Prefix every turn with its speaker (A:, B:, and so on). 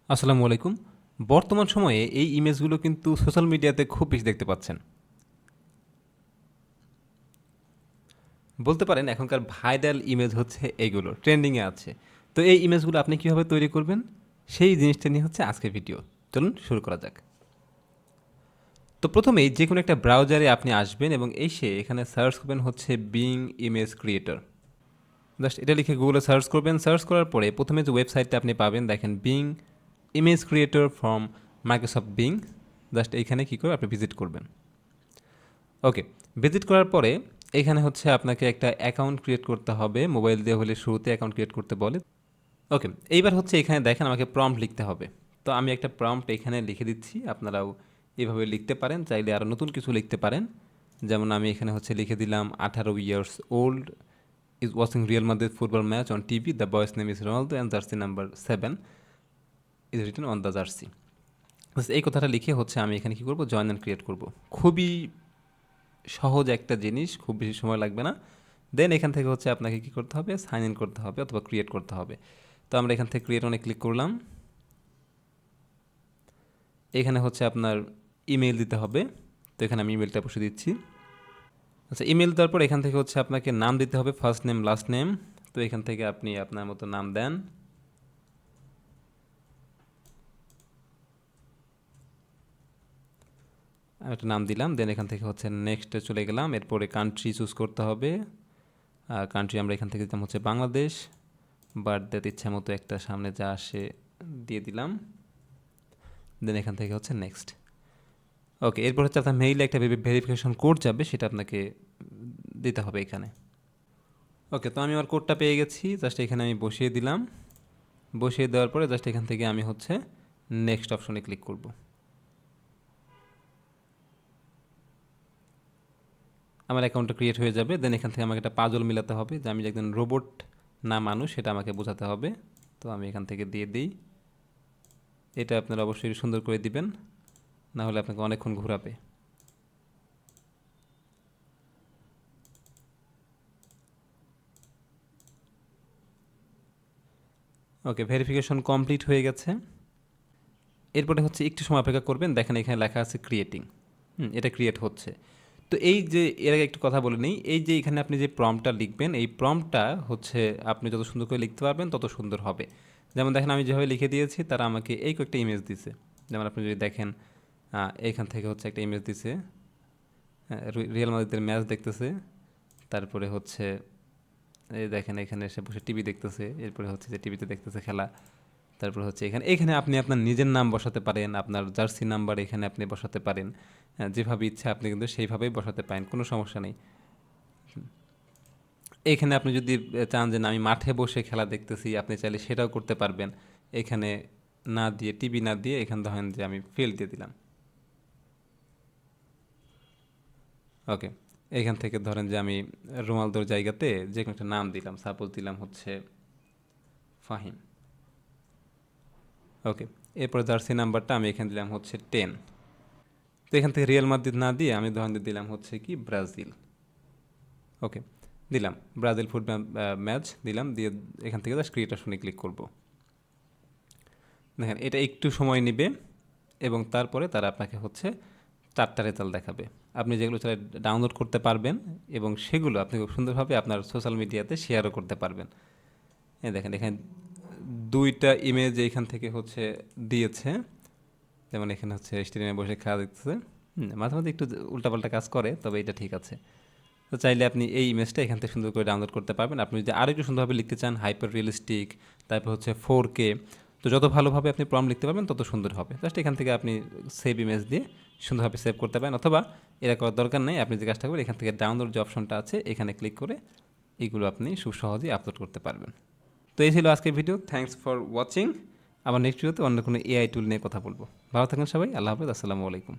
A: আসসালামু আলাইকুম। বর্তমান সময়ে এই ইমেজগুলো কিন্তু সোশ্যাল মিডিয়াতে খুব বেশি দেখতে পাচ্ছেন। বলতে পারেন এখনকার ভাইরাল ইমেজ হচ্ছে এইগুলো, ট্রেন্ডিংয়ে আছে। তো এই ইমেজগুলো আপনি কীভাবে তৈরি করবেন, সেই জিনিসটা নিয়ে হচ্ছে আজকের ভিডিও। চলুন শুরু করা যাক। তো প্রথমেই যে কোনো একটা ব্রাউজারে আপনি আসবেন এবং এসে এখানে সার্চ করবেন হচ্ছে বিং ইমেজ ক্রিয়েটর। জাস্ট এটা লিখে গুগলে সার্চ করবেন। সার্চ করার পরে প্রথমে যে ওয়েবসাইটটা আপনি পাবেন দেখেন being image creator from Microsoft being. Just এইখানে কী করে আপনি ভিজিট করবেন। ওকে, ভিজিট করার পরে এখানে হচ্ছে আপনাকে একটা অ্যাকাউন্ট ক্রিয়েট করতে হবে। মোবাইল দিয়ে হলে শুরুতে অ্যাকাউন্ট ক্রিয়েট করতে বলে। ওকে, এইবার হচ্ছে এখানে দেখেন আমাকে প্রম্পট লিখতে হবে। তো আমি একটা প্রম্পট এখানে লিখে দিচ্ছি, আপনারাও এভাবে লিখতে পারেন, চাইলে আরও নতুন কিছু লিখতে পারেন। যেমন আমি এখানে হচ্ছে লিখে দিলাম 18 years old is watching Real Madrid football match on TV, the বয়েস name is Ronaldo and jersey number 7 is written on the jersey. এই কথাটা লিখে হচ্ছে আমি এখানে কী করবো, জয়েন অ্যান্ড ক্রিয়েট করবো। খুবই সহজ একটা জিনিস, খুব বেশি সময় লাগবে না। দেন এখান থেকে হচ্ছে আপনাকে কী করতে হবে, সাইন ইন করতে হবে অথবা ক্রিয়েট করতে হবে। তো আমরা এখান থেকে ক্রিয়েট অনে ক্লিক করলাম। এখানে হচ্ছে আপনার ইমেল দিতে হবে। তো এখানে আমি ইমেলটা বসে দিচ্ছি। আচ্ছা, ইমেল দেওয়ার পর এখান থেকে হচ্ছে আপনাকে নাম দিতে হবে, ফার্স্ট নেম লাস্ট নেম। তো এখান থেকে আপনি আপনার মতো নাম দেন। আমি একটা নাম দিলাম। দেন এখান থেকে হচ্ছে নেক্সটে চলে গেলাম। এরপরে কান্ট্রি চুজ করতে হবে। কান্ট্রি আমরা এখান থেকে দিতাম হচ্ছে বাংলাদেশ। বার্থডেতে ইচ্ছা মতো একটা সামনে যা আসে দিয়ে দিলাম। দেন এখান থেকে হচ্ছে নেক্সট। ওকে, এরপর হচ্ছে আপনার মেইলে একটা ভেরিফিকেশন কোড যাবে, সেটা আপনাকে দিতে হবে এখানে। ওকে, তো আমি আমার কোডটা পেয়ে গেছি। জাস্ট এখানে আমি বসিয়ে দিলাম। বসিয়ে দেওয়ার পরে জাস্ট এখান থেকে আমি হচ্ছে নেক্সট অপশনে ক্লিক করব। আমার অ্যাকাউন্টটা ক্রিয়েট হয়ে যাবে। দেন এখান থেকে আমাকে একটা পাজল মিলাতে হবে যে আমি যে একজন রোবট না মানুষ, সেটা আমাকে বোঝাতে হবে। তো আমি এখান থেকে দিয়ে দিই। এটা আপনারা অবশ্যই সুন্দর করে দিবেন, না হলে আপনাকে অনেকক্ষণ ঘোরাবে। ওকে, ভেরিফিকেশন কমপ্লিট হয়ে গেছে। এরপরে হচ্ছে একটু সময় অপেক্ষা করবেন। দেখেন এখানে লেখা আছে ক্রিয়েটিং। এটা ক্রিয়েট হচ্ছে। তো এই যে এর আগে একটু কথা বলে নিই, এই যে এখানে আপনি যে প্রম্পটটা লিখবেন, এই প্রম্পটটা হচ্ছে আপনি যত সুন্দর করে লিখতে পারবেন তত সুন্দর হবে। যেমন দেখেন আমি যেভাবে লিখে দিয়েছি, তারা আমাকে এই কয়েকটা ইমেজ দিছে। যেমন আপনি যদি দেখেন এইখান থেকে হচ্ছে একটা ইমেজ দিছে, রিয়াল মাদ্রিদের ম্যাচ দেখতেছে। তারপরে হচ্ছে এই দেখেন এখানে এসে বসে টিভি দেখতেছে। এরপরে হচ্ছে যে টিভিতে দেখতেছে খেলা। তারপর হচ্ছে এখানে এখানে আপনি আপনার নিজের নাম বসাতে পারেন, আপনার জার্সি নাম্বার এখানে আপনি বসাতে পারেন। যেভাবে ইচ্ছা আপনি কিন্তু সেইভাবেই বসাতে পারেন, কোনো সমস্যা নেই। এখানে আপনি যদি চান যে না আমি মাঠে বসে খেলা দেখতেছি, আপনি চাইলে সেটাও করতে পারবেন। এখানে না দিয়ে, টিভি না দিয়ে, এখানে ধরেন যে আমি ফিল্ড দিয়ে দিলাম। ওকে, এখান থেকে ধরেন যে আমি রোনালদোর জায়গাতে যে কোনো একটা নাম দিলাম, সাপোজ দিলাম হচ্ছে ফাহিম। ওকে, এরপর জার্সি নাম্বারটা আমি এখানে দিলাম হচ্ছে 10। তো এখান থেকে রিয়াল মাদ্রিদ না দিয়ে আমি ধরেন দিলাম হচ্ছে কি ব্রাজিল। ওকে, দিলাম ব্রাজিল ফুটবল ম্যাচ দিলাম, দিয়ে এখান থেকে জাস্ট ক্রিয়েট অপশনে ক্লিক করব। দেখেন এটা একটু সময় নেবে এবং তারপরে তারা আপনাকে হচ্ছে 4টা রেজাল্ট দেখাবে। আপনি যেগুলো চাইলে ডাউনলোড করতে পারবেন এবং সেগুলো আপনি খুব সুন্দরভাবে আপনার সোশ্যাল মিডিয়াতে শেয়ারও করতে পারবেন। দেখেন এখানে 2টা ইমেজ এখান থেকে হচ্ছে দিয়েছে। যেমন এখানে হচ্ছে স্টেডিয়ামে বসে খেলা দেখতেছে। মাঝে মাঝে একটু উল্টাপাল্টা কাজ করে, তবে এটা ঠিক আছে। তো চাইলে আপনি এই ইমেজটা এখান থেকে সুন্দর করে ডাউনলোড করতে পারবেন। আপনি যদি আরও একটু সুন্দরভাবে লিখতে চান, হাইপার রিয়েলিস্টিক, তারপর হচ্ছে 4K, তো যত ভালোভাবে আপনি প্রম্পট লিখতে পারবেন তত সুন্দর হবে। জাস্ট এখান থেকে আপনি সেভ ইমেজ দিয়ে সুন্দরভাবে সেভ করতে পারেন, অথবা এটা করার দরকার নেই। আপনি যে কাজটা করবেন, এখান থেকে ডাউনলোড যে অপশনটা আছে এখানে ক্লিক করে এগুলো আপনি খুব সহজেই আপলোড করতে পারবেন। তো এই ছিল আজকের ভিডিও। Thanks for watching. আবার নেক্সট ভিডিওতে অন্য কোনো এআই টুল নিয়ে কথা বলবো। ভালো থাকেন সবাই। আল্লাহ হাফেজ। আসসালামু আলাইকুম।